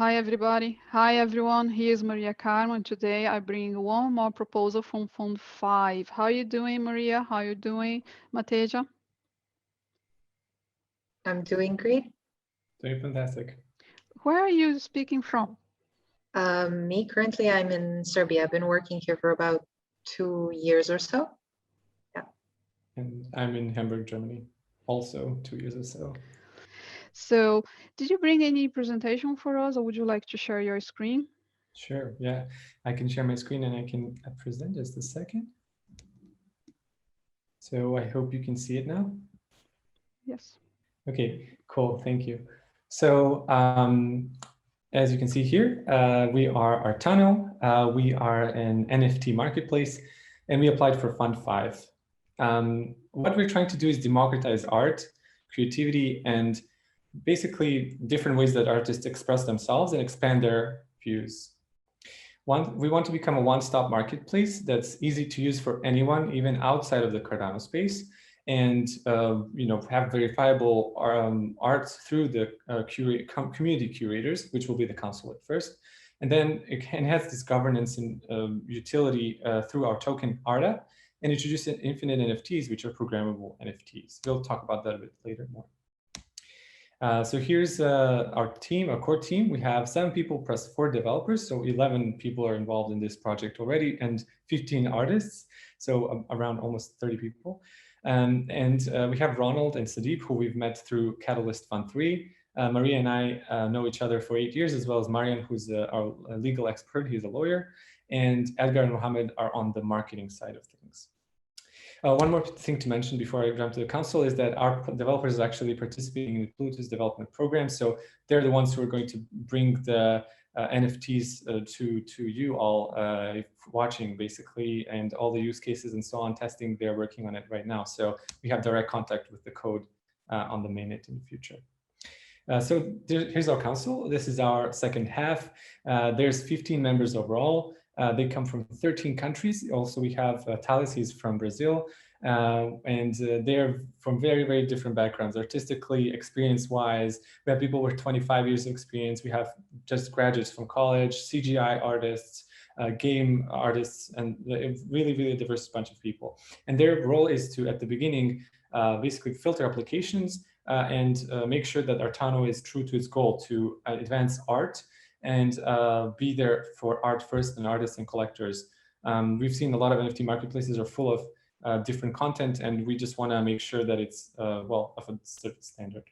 Hi everybody. Hi everyone. Here's Maria Carmo, and today I bring one more proposal from Fund 5. How you doing, Maria? How you doing, Mateja? I'm doing great. Doing fantastic. Where are you speaking from? Me, currently, I'm in Serbia. I've been working here for about 2 years or so. Yeah. And I'm in Hamburg, Germany, also 2 years or so. So, did you bring any presentation for us, or would you like to share your screen? Sure, yeah. I can share my screen and I can present just a second. So I hope you can see it now. Yes. Okay, cool, thank you. So as you can see here, we are Artano. We are an NFT marketplace, and we applied for Fund 5. What we're trying to do is democratize art, creativity, and basically different ways that artists express themselves and expand their views. We want to become a one-stop marketplace that's easy to use for anyone, even outside of the Cardano space, and have verifiable art through the community curators, which will be the council at first. And then it enhance this governance and utility through our token ARTA, and introduce infinite NFTs, which are programmable NFTs. We'll talk about that a bit later more. So here's our team, our core team. We have 7 people plus 4 developers. So 11 people are involved in this project already and 15 artists. So around almost 30 people. And we have Ronald and Sadeep, who we've met through Catalyst Fund 3. Maria and I know each other for 8 years, as well as Marian, who's our legal expert. He's a lawyer. And Edgar and Mohammed are on the marketing side of things. One more thing to mention before I jump to the council is that our developers are actually participating in the Pluto's development program. So they're the ones who are going to bring the NFTs to you all watching, basically, and all the use cases and so on, testing. They're working on it right now. So we have direct contact with the code on the mainnet in the future. So here's our council. This is our second half. There's 15 members overall. They come from 13 countries. Also, we have Thales, he's from Brazil, and they're from very, very different backgrounds. Artistically, experience-wise, we have people with 25 years of experience. We have just graduates from college, CGI artists, game artists, and a really, really diverse bunch of people. And their role is to, at the beginning, basically filter applications and make sure that Artano is true to its goal to advance art and be there for art first and artists and collectors. We've seen a lot of NFT marketplaces are full of different content, and we just want to make sure that it's, well, of a certain standard.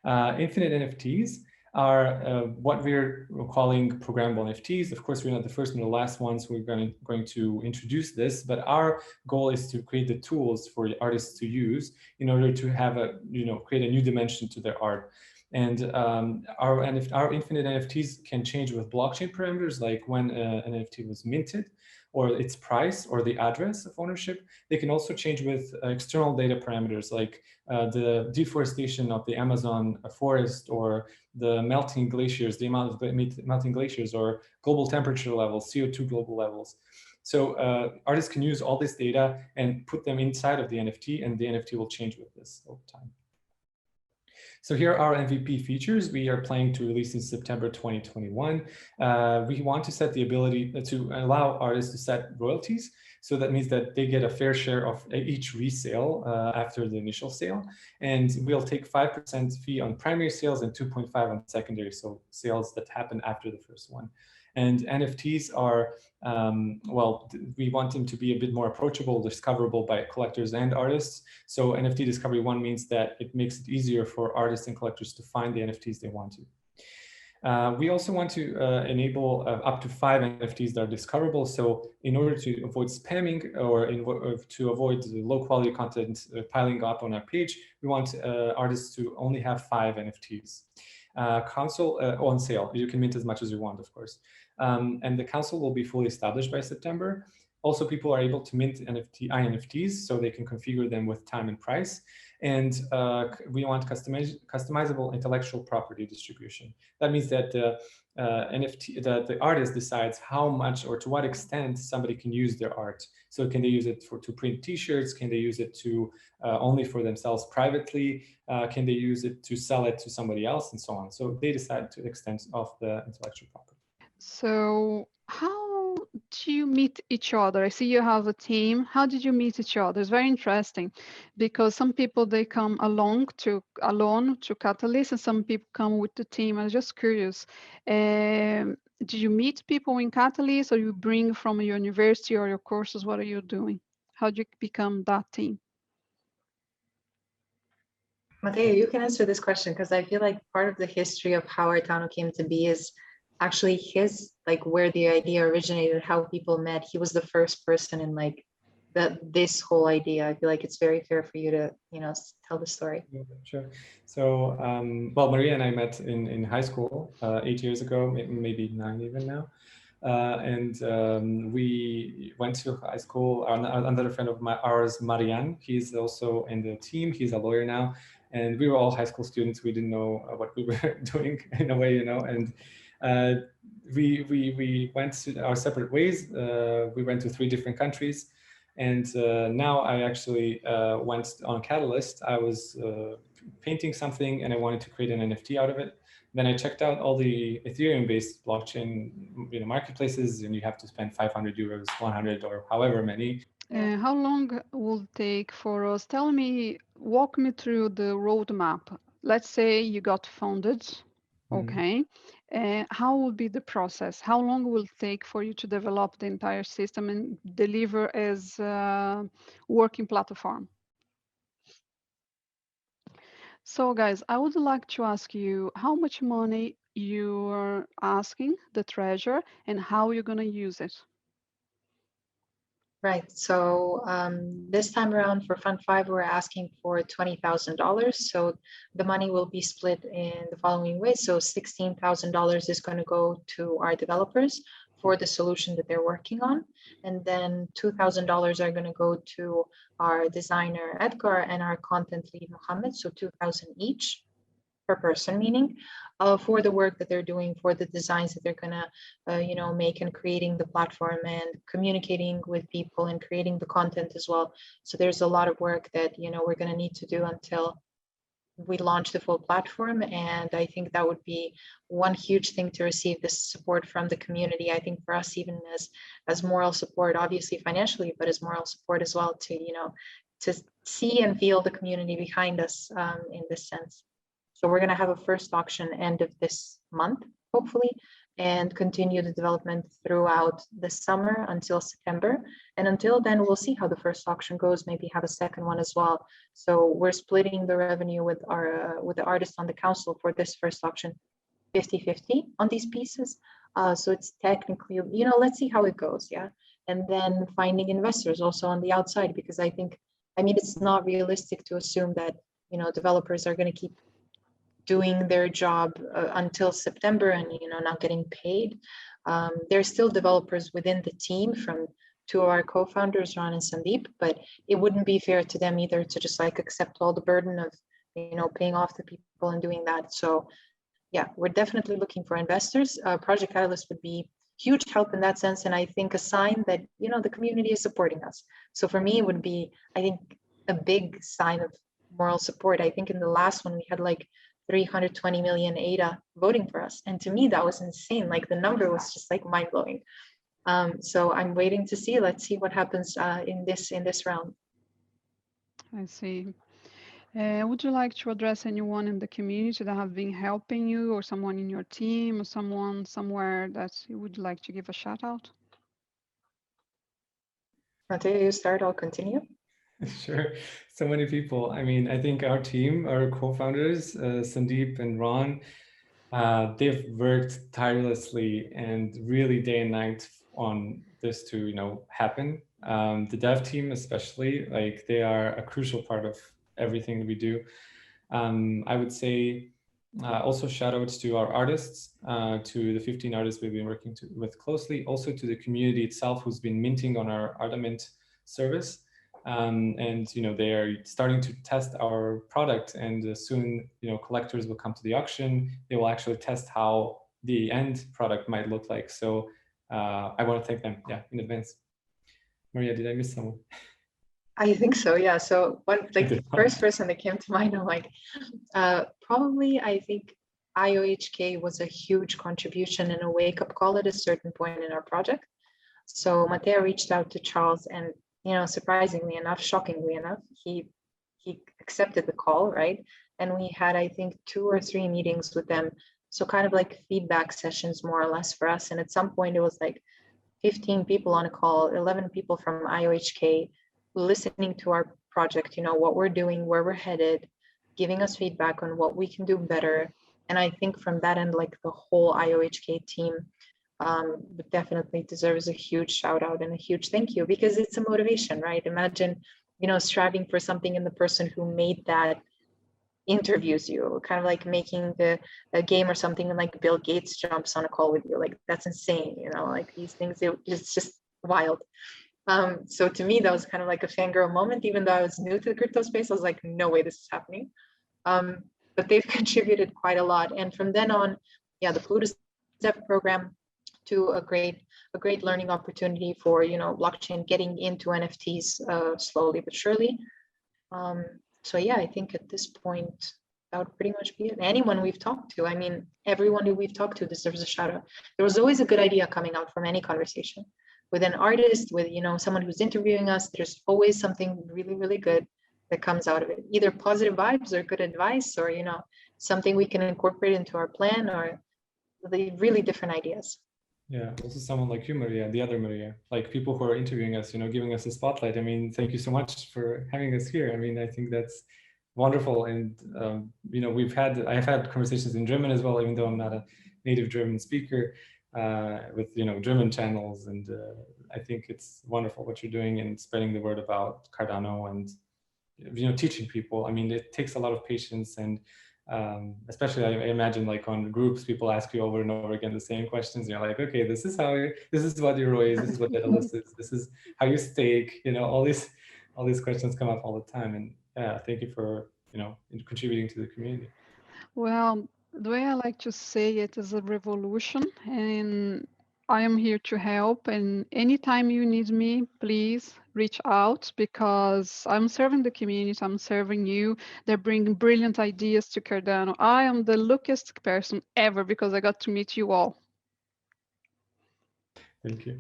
Infinite NFTs are what we're calling programmable NFTs. Of course, we're not the first and the last ones who are going to introduce this, but our goal is to create the tools for the artists to use in order to have a, create a new dimension to their art. And our infinite NFTs can change with blockchain parameters, like when an NFT was minted, or its price, or the address of ownership. They can also change with external data parameters, like the deforestation of the Amazon forest, or the melting glaciers, the amount of melting glaciers, or global temperature levels, CO2 global levels. So artists can use all this data and put them inside of the NFT, and the NFT will change with this over time. So here are our MVP features. We are planning to release in September 2021. We want to set the ability to allow artists to set royalties. So that means that they get a fair share of each resale after the initial sale. And we'll take 5% fee on primary sales and 2.5 on secondary, so sales that happen after the first one. And NFTs are, well, we want them to be a bit more approachable, discoverable by collectors and artists. So NFT Discovery 1 means that it makes it easier for artists and collectors to find the NFTs they want to. We also want to enable up to 5 NFTs that are discoverable. So in order to avoid spamming, or to avoid the low quality content piling up on our page, we want artists to only have 5 NFTs. Council on sale. You can mint as much as you want, of course. And the council will be fully established by September. Also, people are able to mint INFTs, so they can configure them with time and price. And we want customizable intellectual property distribution. That means that the the artist decides how much or to what extent somebody can use their art. So can they use it to print T-shirts? Can they use it to only for themselves privately? Can they use it to sell it to somebody else, and so on? So they decide to the extent of the intellectual property. So how do you meet each other? I see you have a team. How did you meet each other? It's very interesting because some people they come alone to Catalyst, and some people come with the team. I'm just curious. Did you meet people in Catalyst, or you bring from your university or your courses? What are you doing? How did you become that team? Mateo, you can answer this question because I feel like part of the history of how Artano came to be is actually his, like where the idea originated, how people met. He was the first person in like this whole idea. I feel like it's very fair for you to, tell the story. Yeah, sure. So, well, Maria and I met in high school 8 years ago, maybe 9 even now. And we went to high school. Another friend of ours, Marian, he's also in the team. He's a lawyer now. And we were all high school students. We didn't know what we were doing in a way, And we went to our separate ways. We went to 3 different countries. And now I actually went on Catalyst. I was painting something and I wanted to create an NFT out of it. Then I checked out all the Ethereum-based blockchain, marketplaces, and you have to spend 500 euros, 100, or however many. How long will it take for us? Walk me through the roadmap. Let's say you got funded, okay. How will be the process? How long will it take for you to develop the entire system and deliver as a working platform? So guys, I would like to ask you how much money you are asking the treasurer and how you're going to use it. Right. So this time around for Fund 5, we're asking for $20,000. So the money will be split in the following way. So $16,000 is going to go to our developers for the solution that they're working on. And then $2,000 are going to go to our designer, Edgar, and our content lead, Mohammed. So 2,000 each per person, meaning for the work that they're doing, for the designs that they're gonna, make, and creating the platform and communicating with people and creating the content as well. So there's a lot of work that we're gonna need to do until we launch the full platform. And I think that would be one huge thing to receive this support from the community. I think for us, even as moral support, obviously financially, but as moral support as well, to see and feel the community behind us in this sense. So we're going to have a first auction end of this month, hopefully, and continue the development throughout the summer until September. And until then, we'll see how the first auction goes, maybe have a second one as well. So we're splitting the revenue with the artists on the council for this first auction, 50-50 on these pieces. So it's technically, let's see how it goes, yeah. And then finding investors also on the outside, because it's not realistic to assume that, developers are going to keep doing their job until September and not getting paid. There's still developers within the team from 2 of our co-founders, Ron and Sandeep, but it wouldn't be fair to them either to just like accept all the burden of paying off the people and doing that. So yeah, we're definitely looking for investors. Project Catalyst would be huge help in that sense, and I think a sign that the community is supporting us. So for me, it would be, I think, a big sign of moral support. I think in the last one we had like 320 million ADA voting for us. And to me, that was insane. Like the number was just like mind blowing. So I'm waiting to see, let's see what happens in this round. I see. Would you like to address anyone in the community that have been helping you, or someone in your team, or someone somewhere that you would like to give a shout out? Mateo, you start, I'll continue. Sure. So many people. I think our team, our co-founders, Sandeep and Ron, they've worked tirelessly and really day and night on this to, happen. The dev team, especially, like they are a crucial part of everything that we do. I would say Also shout outs to our artists, to the 15 artists we've been working with closely, also to the community itself who's been minting on our Artamint service. And they are starting to test our product, and soon collectors will come to the auction. They will actually test how the end product might look like. So I want to thank them, in advance. Maria, did I miss someone? I think so, yeah. So the first person that came to mind, I'm like, probably I think IOHK was a huge contribution and a wake-up call at a certain point in our project. So Matteo reached out to Charles, and surprisingly enough, shockingly enough, he accepted the call, right? And we had, I think, 2 or 3 meetings with them. So kind of like feedback sessions, more or less, for us. And at some point it was like 15 people on a call, 11 people from IOHK, listening to our project, what we're doing, where we're headed, giving us feedback on what we can do better. And I think from that end, like the whole IOHK team definitely deserves a huge shout out and a huge thank you, because it's a motivation, right? Imagine, striving for something and the person who made that interviews you, kind of like making a game or something, and like Bill Gates jumps on a call with you. Like, that's insane, like these things, it's just wild. So to me, that was kind of like a fangirl moment, even though I was new to the crypto space. I was like, no way this is happening. But they've contributed quite a lot. And from then on, the Pluto Step program, to a great learning opportunity for, blockchain, getting into NFTs slowly but surely. So I think at this point, that would pretty much be it. Anyone we've talked to, I mean, everyone who we've talked to deserves a shout out. There was always a good idea coming out from any conversation. With an artist, with someone who's interviewing us, there's always something really, really good that comes out of it. Either positive vibes or good advice, or something we can incorporate into our plan, or the really different ideas. Yeah, also someone like you, Maria, the other Maria, like people who are interviewing us, giving us a spotlight. I mean, thank you so much for having us here. I mean, I think that's wonderful. And, I've had conversations in German as well, even though I'm not a native German speaker, with, German channels. And I think it's wonderful what you're doing and spreading the word about Cardano and, teaching people. I mean, it takes a lot of patience, and especially I imagine, like on groups, people ask you over and over again the same questions. You're like, okay, this is what you raise, this is what Daedalus is, this is how you stake, all these questions come up all the time. And thank you for contributing to the community. Well, the way I like to say it is a revolution, and I am here to help. And anytime you need me, please reach out, because I'm serving the community, I'm serving you. They're bringing brilliant ideas to Cardano. I am the luckiest person ever because I got to meet you all. Thank you.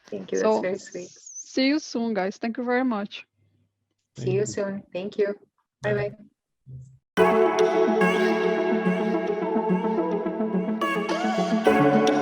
Thank you. That's very sweet. See you soon, guys. Thank you very much. See you soon. Thank you. Bye bye.